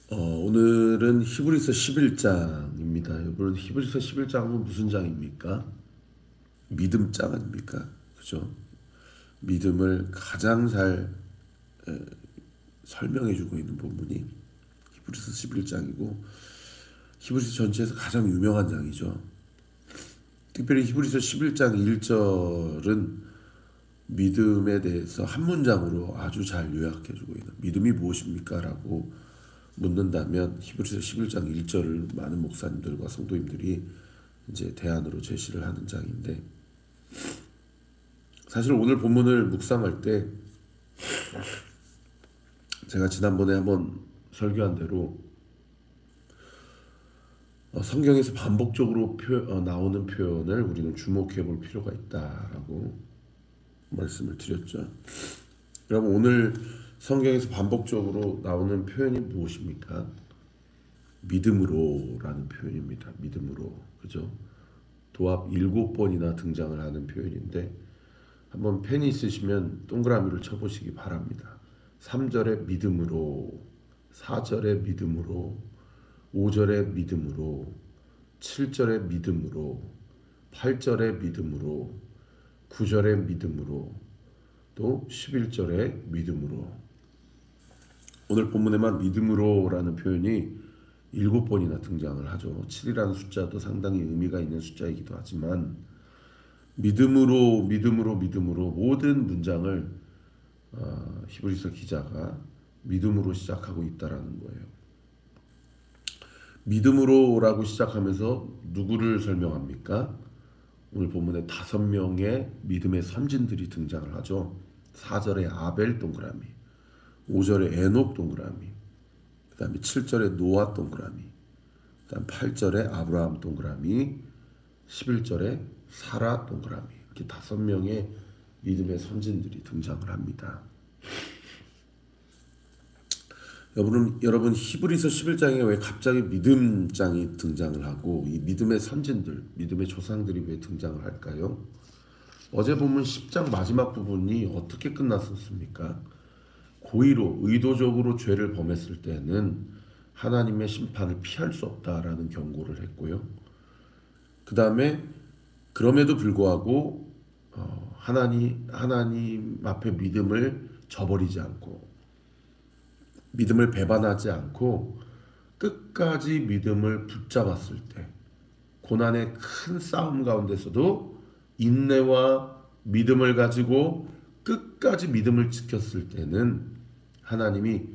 오늘은 히브리서 11장입니다. 여러분 히브리서 11장은 무슨 장입니까? 믿음 장 아닙니까? 그죠? 믿음을 가장 잘 설명해주고 있는 본문이 히브리서 11장이고 히브리서 전체에서 가장 유명한 장이죠. 특별히 히브리서 11장 1절은 믿음에 대해서 한 문장으로 아주 잘 요약해주고 있는, 믿음이 무엇입니까? 라고 묻는다면 히브리서 11장 1절을 많은 목사님들과 성도님들이 이제 대안으로 제시를 하는 장인데, 사실 오늘 본문을 묵상할 때 제가 지난번에 한번 설교한 대로 성경에서 반복적으로 나오는 표현을 우리는 주목해 볼 필요가 있다라고 말씀을 드렸죠. 그럼 오늘 성경에서 반복적으로 나오는 표현이 무엇입니까? 믿음으로라는 표현입니다. 믿음으로. 그죠? 도합 7번이나 등장을 하는 표현인데, 한번 펜이 있으시면 동그라미를 쳐보시기 바랍니다. 3절에 믿음으로, 4절에 믿음으로, 5절에 믿음으로, 7절에 믿음으로, 8절에 믿음으로, 9절에 믿음으로, 또 11절에 믿음으로. 오늘 본문에만 믿음으로라는 표현이 7번이나 등장을 하죠. 7이라는 숫자도 상당히 의미가 있는 숫자이기도 하지만 믿음으로 모든 문장을 히브리서 기자가 믿음으로 시작하고 있다라는 거예요. 믿음으로라고 시작하면서 누구를 설명합니까? 오늘 본문에 5명의 믿음의 선진들이 등장을 하죠. 4절에 아벨 동그라미, 5절에 에녹 동그라미, 그 다음에 7절에 노아 동그라미, 그 다음 8절에 아브라함 동그라미, 11절에 사라 동그라미. 이렇게 5명의 믿음의 선진들이 등장을 합니다. 여러분 히브리서 11장에 왜 갑자기 믿음장이 등장을 하고 이 믿음의 선진들, 믿음의 조상들이 왜 등장을 할까요? 어제 보면 10장 마지막 부분이 어떻게 끝났었습니까? 고의로 의도적으로 죄를 범했을 때는 하나님의 심판을 피할 수 없다라는 경고를 했고요. 그 다음에 그럼에도 불구하고 하나님 앞에 믿음을 저버리지 않고 믿음을 배반하지 않고 끝까지 믿음을 붙잡았을 때, 고난의 큰 싸움 가운데서도 인내와 믿음을 가지고 끝까지 믿음을 지켰을 때는 하나님이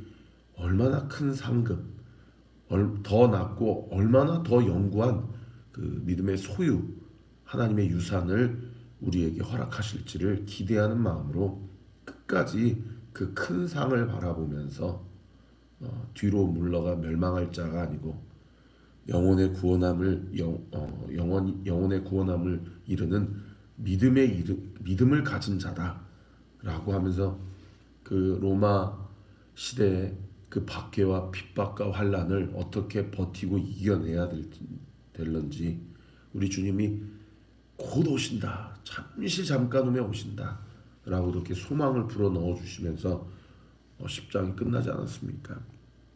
얼마나 큰 상급, 더 낮고 얼마나 더 영구한 그 믿음의 소유, 하나님의 유산을 우리에게 허락하실지를 기대하는 마음으로 끝까지 그 큰 상을 바라보면서 뒤로 물러가 멸망할 자가 아니고 영혼의 구원함을 이루는 믿음을 가진 자다라고 하면서 그 로마 시대의 그 박해와 핍박과 환난을 어떻게 버티고 이겨내야 될런지, 우리 주님이 곧 오신다, 잠깐 후에 오신다 라고 이렇게 소망을 불어넣어 주시면서 10장이 끝나지 않았습니까?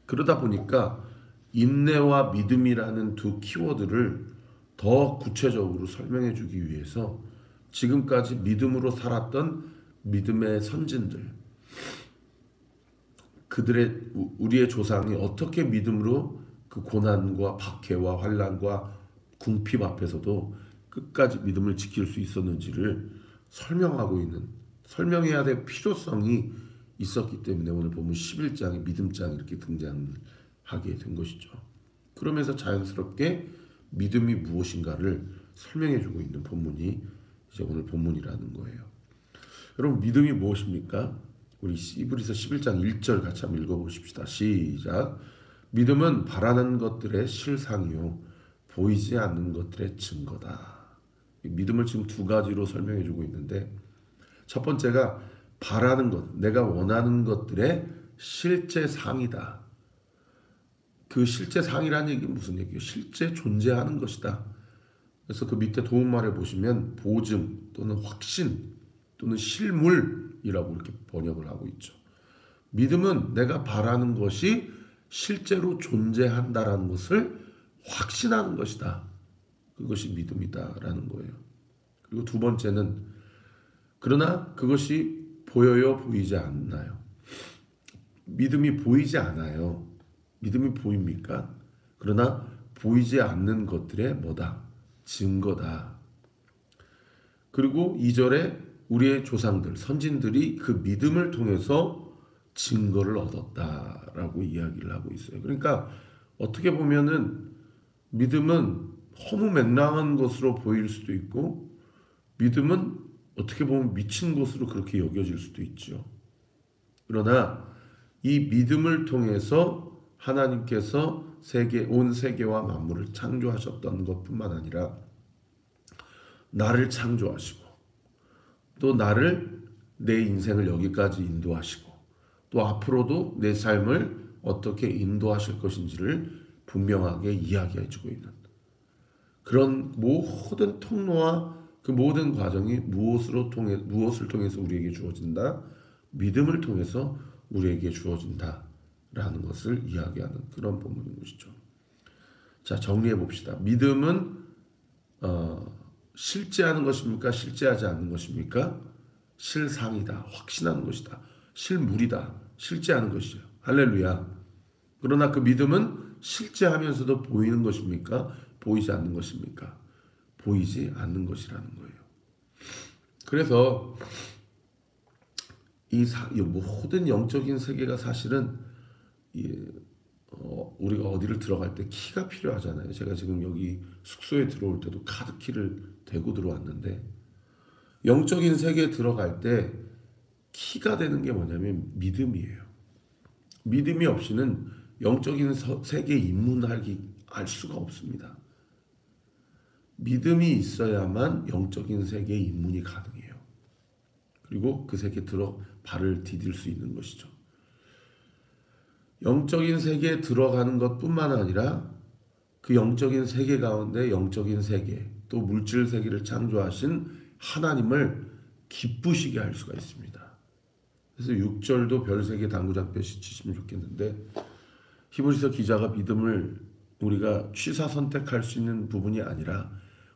그러다 보니까 인내와 믿음이라는 두 키워드를 더 구체적으로 설명해 주기 위해서 지금까지 믿음으로 살았던 믿음의 선진들, 우리의 조상이 어떻게 믿음으로 그 고난과 박해와 환난과 궁핍 앞에서도 끝까지 믿음을 지킬 수 있었는지를 설명해야 될 필요성이 있었기 때문에 오늘 보면 11장에 믿음장이 이렇게 등장하게 된 것이죠. 그러면서 자연스럽게 믿음이 무엇인가를 설명해 주고 있는 본문이 이제 오늘 본문이라는 거예요. 여러분, 믿음이 무엇입니까? 우리 히브리서 11장 1절 같이 한번 읽어보십시다. 시작. 믿음은 바라는 것들의 실상이요 보이지 않는 것들의 증거다. 믿음을 지금 두 가지로 설명해 주고 있는데, 첫 번째가 바라는 것, 내가 원하는 것들의 실제 상이다. 그 실제 상이라는 얘기는 무슨 얘기예요? 실제 존재하는 것이다. 그래서 그 밑에 도움말에 보시면 보증 또는 확신 또는 실물이라고 이렇게 번역을 하고 있죠. 믿음은 내가 바라는 것이 실제로 존재한다라는 것을 확신하는 것이다. 그것이 믿음이다라는 거예요. 그리고 두 번째는 그러나 그것이 보여요, 보이지 않나요? 믿음이 보이지 않아요. 믿음이 보입니까? 그러나 보이지 않는 것들의 뭐다? 증거다. 그리고 2절에 우리의 조상들, 선진들이 그 믿음을 통해서 증거를 얻었다라고 이야기를 하고 있어요. 그러니까 어떻게 보면은 믿음은 허무맹랑한 것으로 보일 수도 있고 믿음은 어떻게 보면 미친 것으로 그렇게 여겨질 수도 있죠. 그러나 이 믿음을 통해서 하나님께서 온 세계와 만물을 창조하셨던 것뿐만 아니라 나를 창조하시고 또 나를 내 인생을 여기까지 인도하시고 또 앞으로도 내 삶을 어떻게 인도하실 것인지를 분명하게 이야기해주고 있는 그런 모든 통로와 그 모든 과정이 무엇을 통해서 우리에게 주어진다? 믿음을 통해서 우리에게 주어진다라는 것을 이야기하는 그런 본문인 것이죠. 자, 정리해 봅시다. 믿음은 실제하는 것입니까? 실제하지 않는 것입니까? 실상이다. 확신하는 것이다. 실물이다. 실제하는 것이죠. 할렐루야. 그러나 그 믿음은 실제하면서도 보이는 것입니까? 보이지 않는 것입니까? 보이지 않는 것이라는 거예요. 그래서 이 모든 영적인 세계가 사실은 우리가 어디를 들어갈 때 키가 필요하잖아요. 제가 지금 여기 숙소에 들어올 때도 카드키를 대고 들어왔는데 영적인 세계에 들어갈 때 키가 되는 게 뭐냐면 믿음이에요. 믿음이 없이는 영적인 세계에 입문할 수가 없습니다. 믿음이 있어야만 영적인 세계에 입문이 가능해요. 그리고 그 세계에 발을 디딜 수 있는 것이죠. 영적인 세계에 들어가는 것뿐만 아니라 그 영적인 세계 가운데 영적인 세계 또 물질 세계를 창조하신 하나님을 기쁘시게 할 수가 있습니다. 그래서 6절도 별 3개 당구장패시 치시면 좋겠는데 히브리서 기자가 믿음을 우리가 취사 선택할 수 있는 부분이 아니라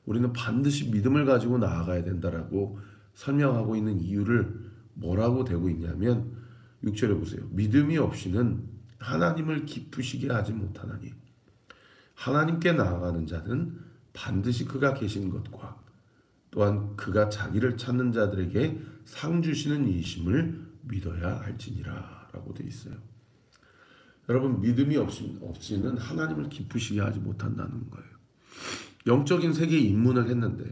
우리는 반드시 믿음을 가지고 나아가야 된다라고 설명하고 있는 이유를 뭐라고 대고 있냐면 6절에 보세요. 믿음이 없이는 하나님을 기쁘시게 하지 못하나니 하나님께 나아가는 자는 반드시 그가 계신 것과 또한 그가 자기를 찾는 자들에게 상 주시는 이심을 믿어야 할지니라 라고 되어 있어요. 여러분 믿음이 없이는 하나님을 기쁘시게 하지 못한다는 거예요. 영적인 세계에 입문을 했는데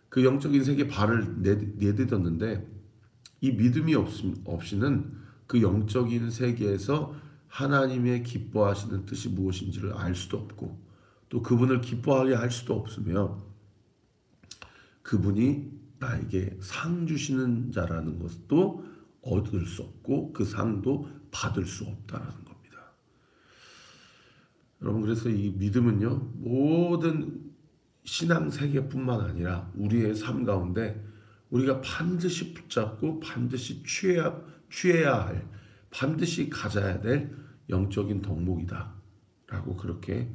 그 영적인 세계에 발을 내딛었는데 이 믿음이 없이는 그 영적인 세계에서 하나님의 기뻐하시는 뜻이 무엇인지를 알 수도 없고 또 그분을 기뻐하게 할 수도 없으며 그분이 나에게 상 주시는 자라는 것도 얻을 수 없고 그 상도 받을 수 없다라는 겁니다. 여러분 그래서 이 믿음은요 모든 신앙 세계뿐만 아니라 우리의 삶 가운데 우리가 반드시 붙잡고 반드시 취해야 할 반드시 가져야 될 영적인 덕목이다 라고 그렇게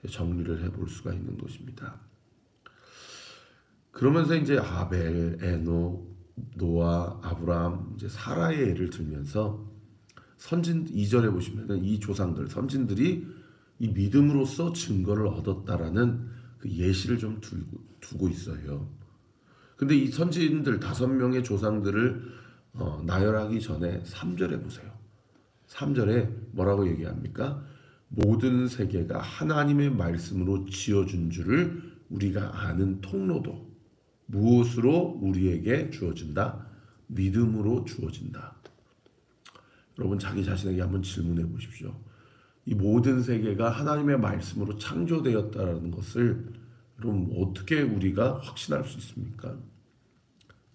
정리를 해볼 수가 있는 것입니다. 그러면서 이제 아벨, 에녹, 노아, 아브라함, 이제 사라의 예를 들면서 선진 2절에 보시면은 이 조상들, 선진들이 이 믿음으로써 증거를 얻었다라는 그 예시를 좀 두고 있어요. 근데 이 선진들 5명의 조상들을 나열하기 전에 3절에 보세요. 3절에 뭐라고 얘기합니까? 모든 세계가 하나님의 말씀으로 지어준 줄을 우리가 아는 통로도 무엇으로 우리에게 주어진다? 믿음으로 주어진다. 여러분 자기 자신에게 한번 질문해 보십시오. 이 모든 세계가 하나님의 말씀으로 창조되었다는 것을 여러분 어떻게 우리가 확신할 수 있습니까?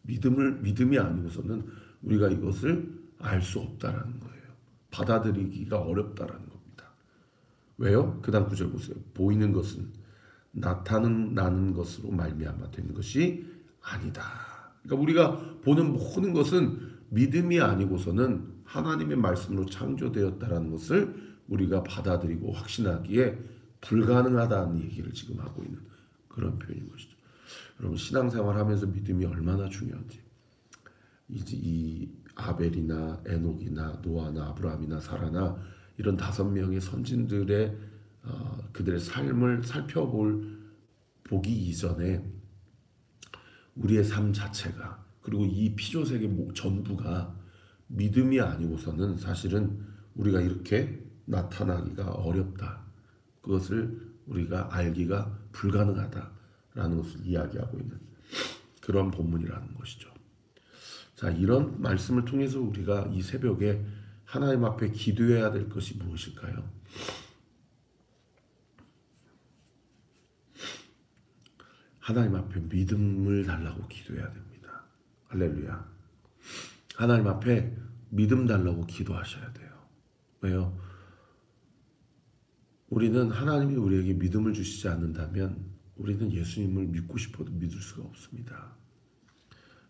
믿음이 아니고서는 우리가 이것을 알 수 없다라는 거예요. 받아들이기가 어렵다라는 겁니다. 왜요? 그 다음 9절 보세요. 보이는 것은 나타나는 것으로 말미암아 되는 것이 아니다. 그러니까 우리가 보는 모든 것은 믿음이 아니고서는 하나님의 말씀으로 창조되었다라는 것을 우리가 받아들이고 확신하기에 불가능하다는 얘기를 지금 하고 있는 그런 표현인 것이죠. 여러분 신앙생활하면서 믿음이 얼마나 중요한지 이 아벨이나 에녹이나 노아나 아브라함이나 사라나 이런 5명의 선진들의 그들의 삶을 보기 이전에 우리의 삶 자체가 그리고 이 피조세계 전부가 믿음이 아니고서는 사실은 우리가 이렇게 나타나기가 어렵다. 그것을 우리가 알기가 불가능하다라는 것을 이야기하고 있는 그런 본문이라는 것이죠. 자, 이런 말씀을 통해서 우리가 이 새벽에 하나님 앞에 기도해야 될 것이 무엇일까요? 하나님 앞에 믿음을 달라고 기도해야 됩니다. 할렐루야. 하나님 앞에 믿음 달라고 기도하셔야 돼요. 왜요? 우리는 하나님이 우리에게 믿음을 주시지 않는다면 우리는 예수님을 믿고 싶어도 믿을 수가 없습니다.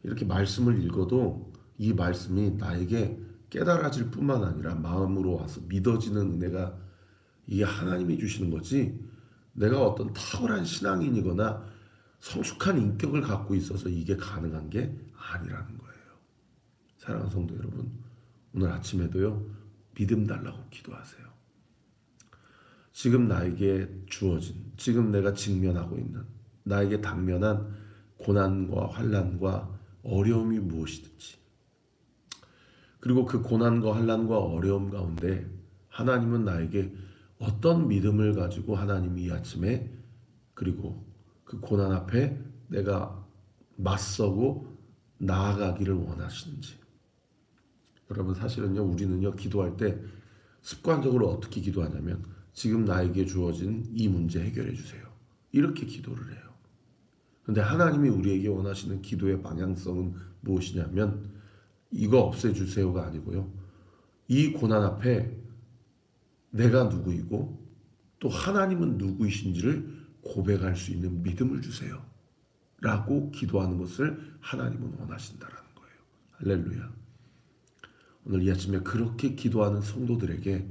이렇게 말씀을 읽어도 이 말씀이 나에게 깨달아질 뿐만 아니라 마음으로 와서 믿어지는 은혜가 이게 하나님이 주시는 거지 내가 어떤 탁월한 신앙인이거나 성숙한 인격을 갖고 있어서 이게 가능한 게 아니라는 거예요. 사랑하는 성도 여러분, 오늘 아침에도요 믿음 달라고 기도하세요. 지금 나에게 주어진, 지금 내가 직면하고 있는 나에게 당면한 고난과 환난과 어려움이 무엇이든지, 그리고 그 고난과 환난과 어려움 가운데 하나님은 나에게 어떤 믿음을 가지고 하나님이 이 아침에 그리고 그 고난 앞에 내가 맞서고 나아가기를 원하시는지. 여러분 사실은요 우리는요 기도할 때 습관적으로 어떻게 기도하냐면 지금 나에게 주어진 이 문제 해결해 주세요. 이렇게 기도를 해요. 그런데 하나님이 우리에게 원하시는 기도의 방향성은 무엇이냐면 이거 없애주세요가 아니고요. 이 고난 앞에 내가 누구이고 또 하나님은 누구이신지를 고백할 수 있는 믿음을 주세요. 라고 기도하는 것을 하나님은 원하신다라는 거예요. 할렐루야. 오늘 이 아침에 그렇게 기도하는 성도들에게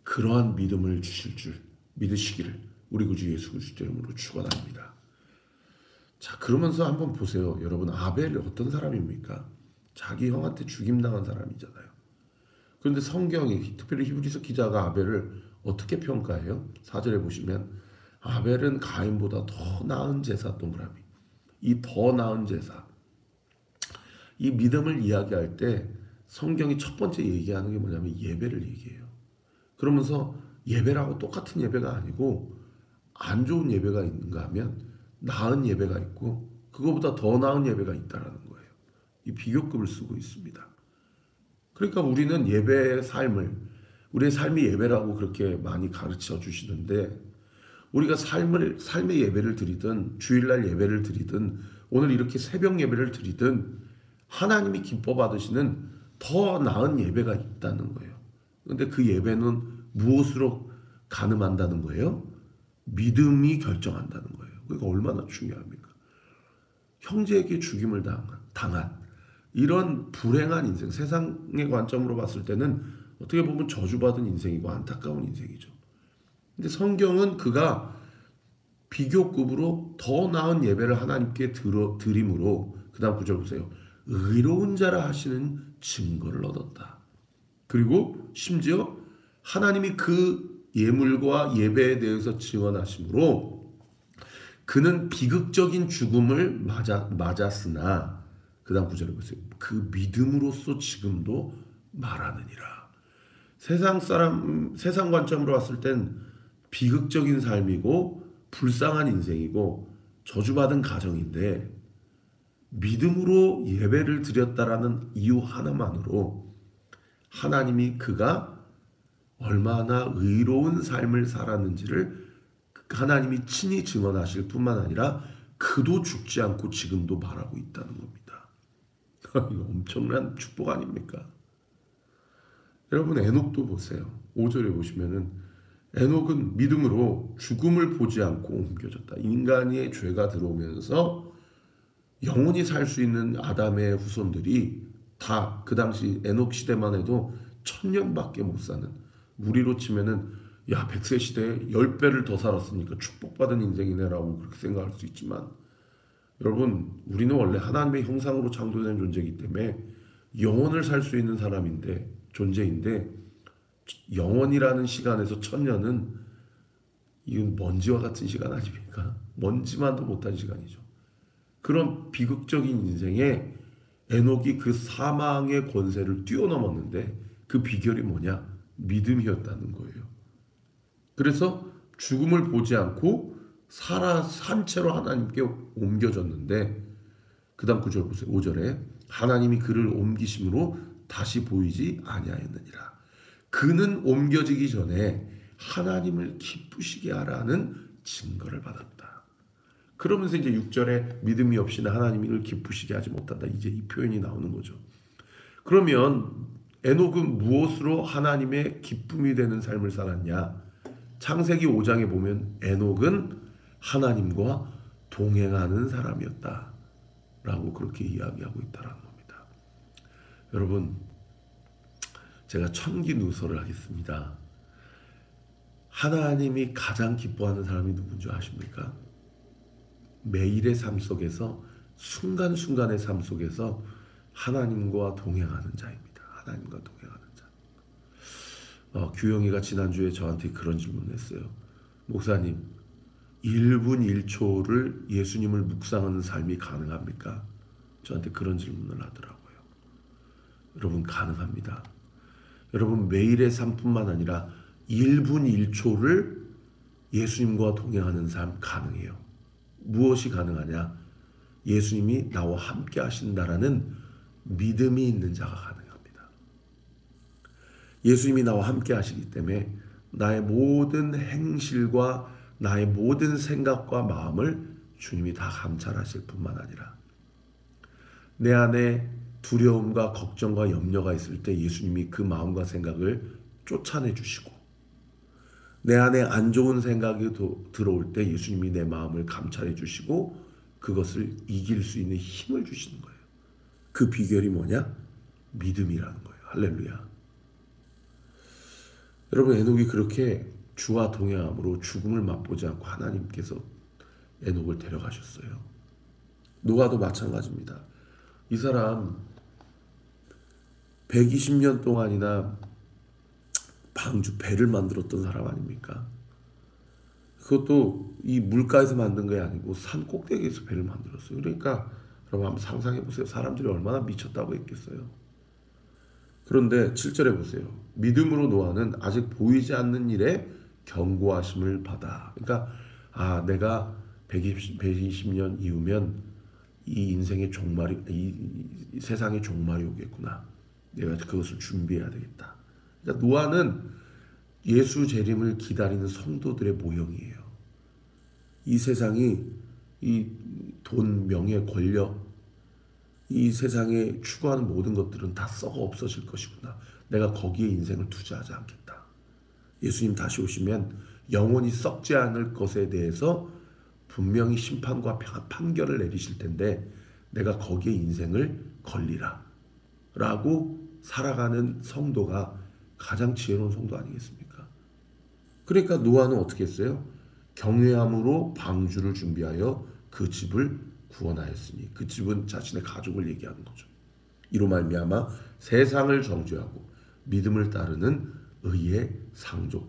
그러한 믿음을 주실 줄 믿으시기를 우리 구주 예수 그리스도 이름으로 축원합니다. 자, 그러면서 한번 보세요. 여러분 아벨이 어떤 사람입니까? 자기 형한테 죽임당한 사람이잖아요. 그런데 성경이 특별히 히브리서 기자가 아벨을 어떻게 평가해요? 4절에 보시면 아벨은 가인보다 더 나은 제사, 동그라미. 이 더 나은 제사. 이 믿음을 이야기할 때 성경이 첫 번째 얘기하는 게 뭐냐면 예배를 얘기해요. 그러면서 예배라고 똑같은 예배가 아니고 안 좋은 예배가 있는가 하면 나은 예배가 있고 그거보다 더 나은 예배가 있다라는 거예요. 이 비교급을 쓰고 있습니다. 그러니까 우리는 예배의 삶을 우리의 삶이 예배라고 그렇게 많이 가르쳐 주시는데 우리가 삶의 예배를 드리든 주일날 예배를 드리든 오늘 이렇게 새벽 예배를 드리든 하나님이 기뻐 받으시는 더 나은 예배가 있다는 거예요. 그런데 그 예배는 무엇으로 가늠한다는 거예요? 믿음이 결정한다는 거예요. 그러니까 얼마나 중요합니까? 형제에게 죽임을 당한 이런 불행한 인생, 세상의 관점으로 봤을 때는 어떻게 보면 저주받은 인생이고 안타까운 인생이죠. 근데 성경은 그가 비교급으로 더 나은 예배를 하나님께 드림으로 그 다음 9절 보세요. 의로운 자라 하시는 증거를 얻었다. 그리고 심지어 하나님이 그 예물과 예배에 대해서 증언하심으로 그는 비극적인 죽음을 맞았으나 그 다음 9절에 보세요. 그 믿음으로써 지금도 말하느니라. 세상 관점으로 봤을 땐 비극적인 삶이고 불쌍한 인생이고 저주받은 가정인데 믿음으로 예배를 드렸다라는 이유 하나만으로 하나님이 그가 얼마나 의로운 삶을 살았는지를 하나님이 친히 증언하실 뿐만 아니라 그도 죽지 않고 지금도 말하고 있다는 겁니다. 이거 엄청난 축복 아닙니까? 여러분 에녹도 보세요. 5절에 보시면은 에녹은 믿음으로 죽음을 보지 않고 옮겨졌다. 인간의 죄가 들어오면서 영원히 살 수 있는 아담의 후손들이 다 그 당시 에녹 시대만 해도 1000년밖에 못 사는, 우리로 치면은 야 100세 시대에 10배를 더 살았으니까 축복받은 인생이네라고 그렇게 생각할 수 있지만, 여러분 우리는 원래 하나님의 형상으로 창조된 존재이기 때문에 영원을 살 수 있는 사람인데, 존재인데, 영원이라는 시간에서 1000년은 이건 먼지와 같은 시간 아닙니까? 먼지만도 못한 시간이죠. 그런 비극적인 인생에 에녹이 그 사망의 권세를 뛰어넘었는데 그 비결이 뭐냐? 믿음이었다는 거예요. 그래서 죽음을 보지 않고 산 채로 하나님께 옮겨졌는데, 그 다음 9절 보세요. 5절에 하나님이 그를 옮기심으로 다시 보이지 아니하였느니라. 그는 옮겨지기 전에 하나님을 기쁘시게 하라는 증거를 받았다. 그러면서 이제 6절에 믿음이 없이는 하나님을 기쁘시게 하지 못한다. 이제 이 표현이 나오는 거죠. 그러면 에녹은 무엇으로 하나님의 기쁨이 되는 삶을 살았냐? 창세기 5장에 보면 에녹은 하나님과 동행하는 사람이었다 라고 그렇게 이야기하고 있다는 겁니다. 여러분, 제가 천기 누설을 하겠습니다. 하나님이 가장 기뻐하는 사람이 누군지 아십니까? 매일의 삶 속에서, 순간순간의 삶 속에서 하나님과 동행하는 자입니다. 하나님과 동행하는 자. 규영이가 지난주에 저한테 그런 질문을 했어요. 목사님, 1분 1초를 예수님을 묵상하는 삶이 가능합니까? 저한테 그런 질문을 하더라고요. 여러분, 가능합니다. 여러분, 매일의 삶뿐만 아니라 1분 1초를 예수님과 동행하는 삶 가능해요. 무엇이 가능하냐? 예수님이 나와 함께 하신다라는 믿음이 있는 자가 가능합니다. 예수님이 나와 함께 하시기 때문에 나의 모든 행실과 나의 모든 생각과 마음을 주님이 다 감찰하실 뿐만 아니라, 내 안에 두려움과 걱정과 염려가 있을 때 예수님이 그 마음과 생각을 쫓아내 주시고, 내 안에 안 좋은 생각이 들어올 때 예수님이 내 마음을 감찰해 주시고 그것을 이길 수 있는 힘을 주시는 거예요. 그 비결이 뭐냐? 믿음이라는 거예요. 할렐루야. 여러분, 에녹이 그렇게 주와 동행함으로 죽음을 맛보지 않고 하나님께서 에녹을 데려가셨어요. 노아도 마찬가지입니다. 이 사람 120년 동안이나 배를 만들었던 사람 아닙니까? 그것도 이 물가에서 만든 게 아니고 산 꼭대기에서 배를 만들었어요. 그러니까 여러분 한번 상상해 보세요. 사람들이 얼마나 미쳤다고 했겠어요. 그런데 7절에 보세요. 믿음으로 노아는 아직 보이지 않는 일에 경고하심을 받아. 그러니까 내가 120년 이후면 이 인생의 종말이, 이 세상의 종말이 오겠구나. 내가 그것을 준비해야 되겠다. 그러니까 노아는 예수 재림을 기다리는 성도들의 모형이에요. 이 세상이 이 돈, 명예, 권력, 이 세상에 추구하는 모든 것들은 다 썩어 없어질 것이구나. 내가 거기에 인생을 투자하지 않겠다. 예수님 다시 오시면 영원히 썩지 않을 것에 대해서 분명히 심판과 판결을 내리실 텐데 내가 거기에 인생을 걸리라 라고 살아가는 성도가 가장 지혜로운 성도 아니겠습니까? 그러니까 노아는 어떻게 했어요? 경외함으로 방주를 준비하여 그 집을 구원하였으니, 그 집은 자신의 가족을 얘기하는 거죠. 이로 말미암아 세상을 정죄하고 믿음을 따르는 의의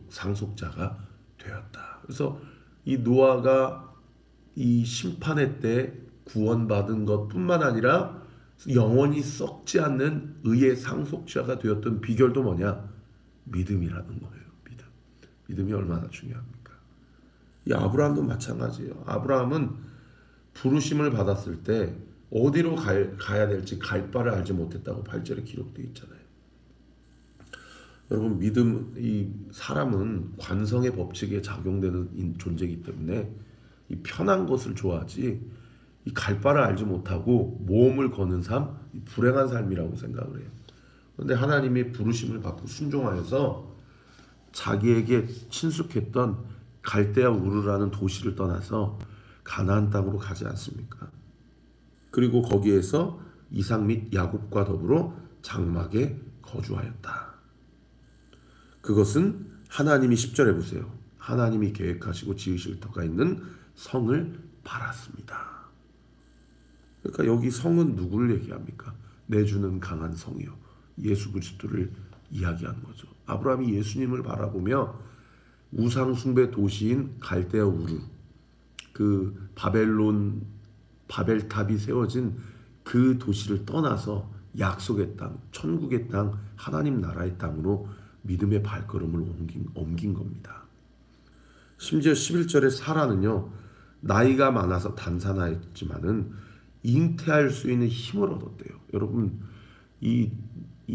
상속자가 되었다. 그래서 이 노아가 이 심판의 때 구원받은 것뿐만 아니라 영원히 썩지 않는 의의 상속자가 되었던 비결도 뭐냐? 믿음이라는 거예요. 믿음이 얼마나 중요합니까? 이 아브라함도 마찬가지예요. 아브라함은 부르심을 받았을 때 어디로 가야 될지 갈 바를 알지 못했다고 8절에 기록되어 있잖아요. 여러분, 이 사람은 관성의 법칙에 작용되는 존재이기 때문에 이 편한 것을 좋아하지, 이 갈 바를 알지 못하고 모험을 거는 삶, 불행한 삶이라고 생각을 해요. 그런데 하나님이 부르심을 받고 순종하여서 자기에게 친숙했던 갈대아 우르라는 도시를 떠나서 가나안 땅으로 가지 않습니까? 그리고 거기에서 이삭 및 야곱과 더불어 장막에 거주하였다. 그것은 하나님이 10절에 보세요. 하나님이 계획하시고 지으실 터가 있는 성을 바랐습니다. 그러니까 여기 성은 누구를 얘기합니까? 내주는 강한 성이요. 예수 그리스도를 이야기하는 거죠. 아브라함이 예수님을 바라보며 우상 숭배 도시인 갈대아 우르, 그 바벨탑이 세워진 그 도시를 떠나서 약속의 땅, 천국의 땅, 하나님 나라의 땅으로 믿음의 발걸음을 옮긴 겁니다. 심지어 11절에 사라는요, 나이가 많아서 단산하였지만은 잉태할 수 있는 힘을 얻었대요. 여러분, 이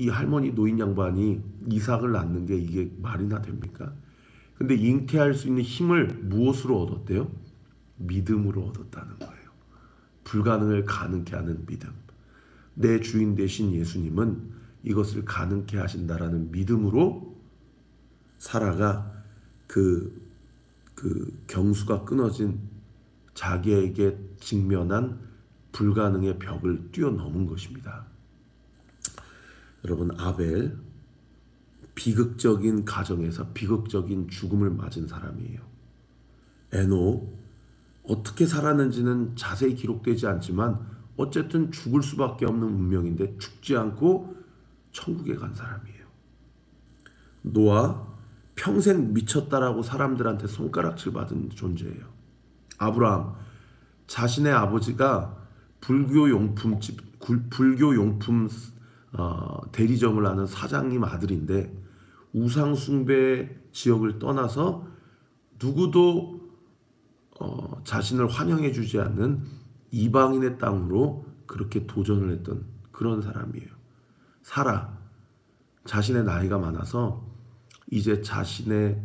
할머니 노인 양반이 이삭을 낳는 게 이게 말이나 됩니까? 근데 잉태할 수 있는 힘을 무엇으로 얻었대요? 믿음으로 얻었다는 거예요. 불가능을 가능케 하는 믿음. 내 주인 되신 예수님은 이것을 가능케 하신다라는 믿음으로 사라가 그 경수가 끊어진 자기에게 직면한 불가능의 벽을 뛰어넘은 것입니다. 여러분, 아벨 비극적인 가정에서 비극적인 죽음을 맞은 사람이에요. 에녹 어떻게 살았는지는 자세히 기록되지 않지만 어쨌든 죽을 수밖에 없는 운명인데 죽지 않고 천국에 간 사람이에요. 노아 평생 미쳤다라고 사람들한테 손가락질 받은 존재예요. 아브라함 자신의 아버지가 불교 용품 대리점을 하는 사장님 아들인데 우상 숭배 지역을 떠나서 누구도 자신을 환영해 주지 않는 이방인의 땅으로 그렇게 도전을 했던 그런 사람이에요. 사라 자신의 나이가 많아서 이제 자신의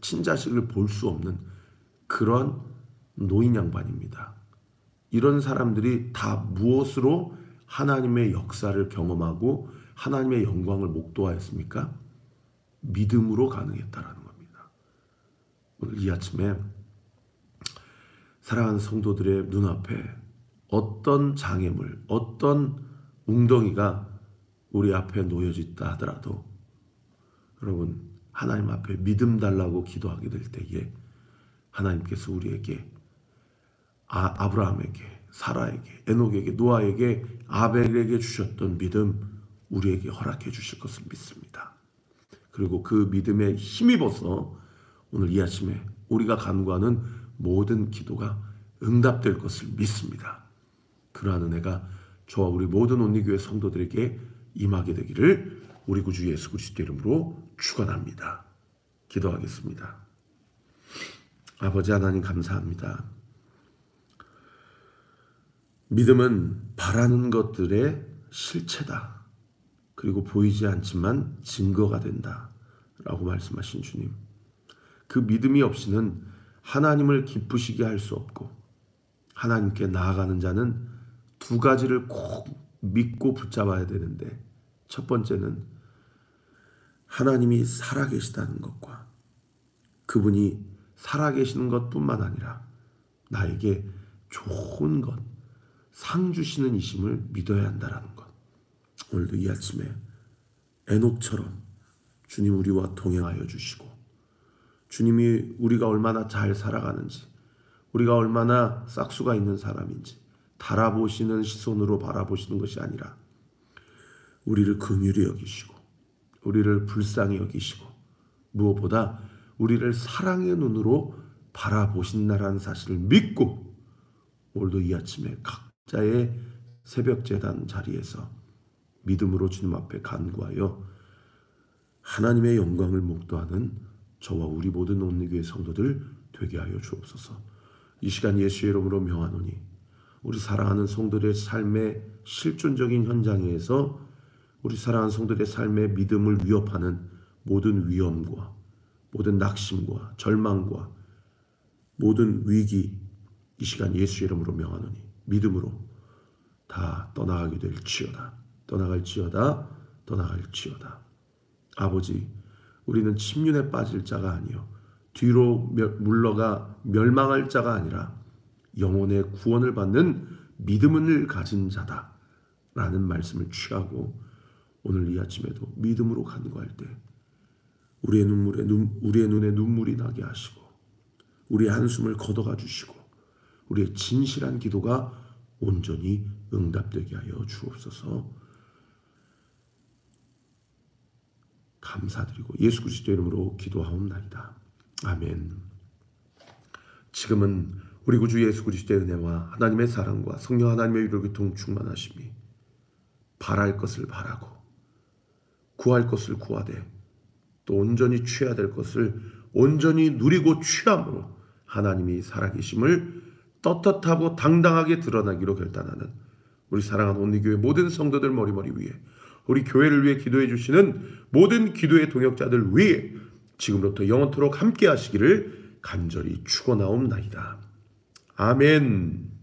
친자식을 볼 수 없는 그런 노인 양반입니다. 이런 사람들이 다 무엇으로 하나님의 역사를 경험하고 하나님의 영광을 목도하였습니까? 믿음으로 가능했다라는 겁니다. 오늘 이 아침에 사랑하는 성도들의 눈앞에 어떤 장애물, 어떤 웅덩이가 우리 앞에 놓여졌다 하더라도 여러분 하나님 앞에 믿음 달라고 기도하게 될 때에 하나님께서 우리에게 아브라함에게, 사라에게, 에녹에게, 노아에게, 아벨에게 주셨던 믿음 우리에게 허락해 주실 것을 믿습니다. 그리고 그 믿음에 힘입어서 오늘 이 아침에 우리가 간구하는 모든 기도가 응답될 것을 믿습니다. 그러한 은혜가 저와 우리 모든 온리교회 성도들에게 임하게 되기를 우리 구주 예수 그리스도 이름으로 축원합니다. 기도하겠습니다. 아버지 하나님 감사합니다. 믿음은 바라는 것들의 실체다. 그리고 보이지 않지만 증거가 된다. 라고 말씀하신 주님. 그 믿음이 없이는 하나님을 기쁘시게 할 수 없고 하나님께 나아가는 자는 두 가지를 꼭 믿고 붙잡아야 되는데 첫 번째는 하나님이 살아계시다는 것과 그분이 살아계시는 것뿐만 아니라 나에게 좋은 것, 상 주시는 이심을 믿어야 한다는 것. 오늘도 이 아침에 에녹처럼 주님 우리와 동행하여 주시고 주님이 우리가 얼마나 잘 살아가는지 우리가 얼마나 싹수가 있는 사람인지 달아보시는 시선으로 바라보시는 것이 아니라 우리를 긍휼히 여기시고 우리를 불쌍히 여기시고 무엇보다 우리를 사랑의 눈으로 바라보신다라는 사실을 믿고 오늘도 이 아침에 각자의 새벽 제단 자리에서 믿음으로 주님 앞에 간구하여 하나님의 영광을 목도하는 저와 우리 모든 온리교회 성도들 되게 하여 주옵소서. 이 시간 예수의 이름으로 명하노니 우리 사랑하는 성도들의 삶의 실존적인 현장에서 우리 사랑하는 성도들의 삶의 믿음을 위협하는 모든 위험과 모든 낙심과 절망과 모든 위기 이 시간 예수의 이름으로 명하노니 믿음으로 다 떠나가게 될지어다. 떠나갈지어다. 떠나갈지어다. 아버지 우리는 침륜에 빠질 자가 아니요 뒤로 물러가 멸망할 자가 아니라 영혼의 구원을 받는 믿음을 가진 자다 라는 말씀을 취하고 오늘 이 아침에도 믿음으로 간구할 때 우리의 눈에 눈물이 나게 하시고 우리의 한숨을 걷어가 주시고 우리의 진실한 기도가 온전히 응답되게 하여 주옵소서. 감사드리고 예수 그리스도 이름으로 기도하옵나이다. 아멘. 지금은 우리 구주 예수 그리스도의 은혜와 하나님의 사랑과 성령 하나님의 위로 교통 충만하심이 바랄 것을 바라고 구할 것을 구하되 또 온전히 취해야 될 것을 온전히 누리고 취함으로 하나님이 살아계심을 떳떳하고 당당하게 드러나기로 결단하는 우리 사랑하는 온리교회 모든 성도들 머리머리 위에 우리 교회를 위해 기도해 주시는 모든 기도의 동역자들 위해 지금부터 영원토록 함께 하시기를 간절히 축원하옵나이다. 아멘.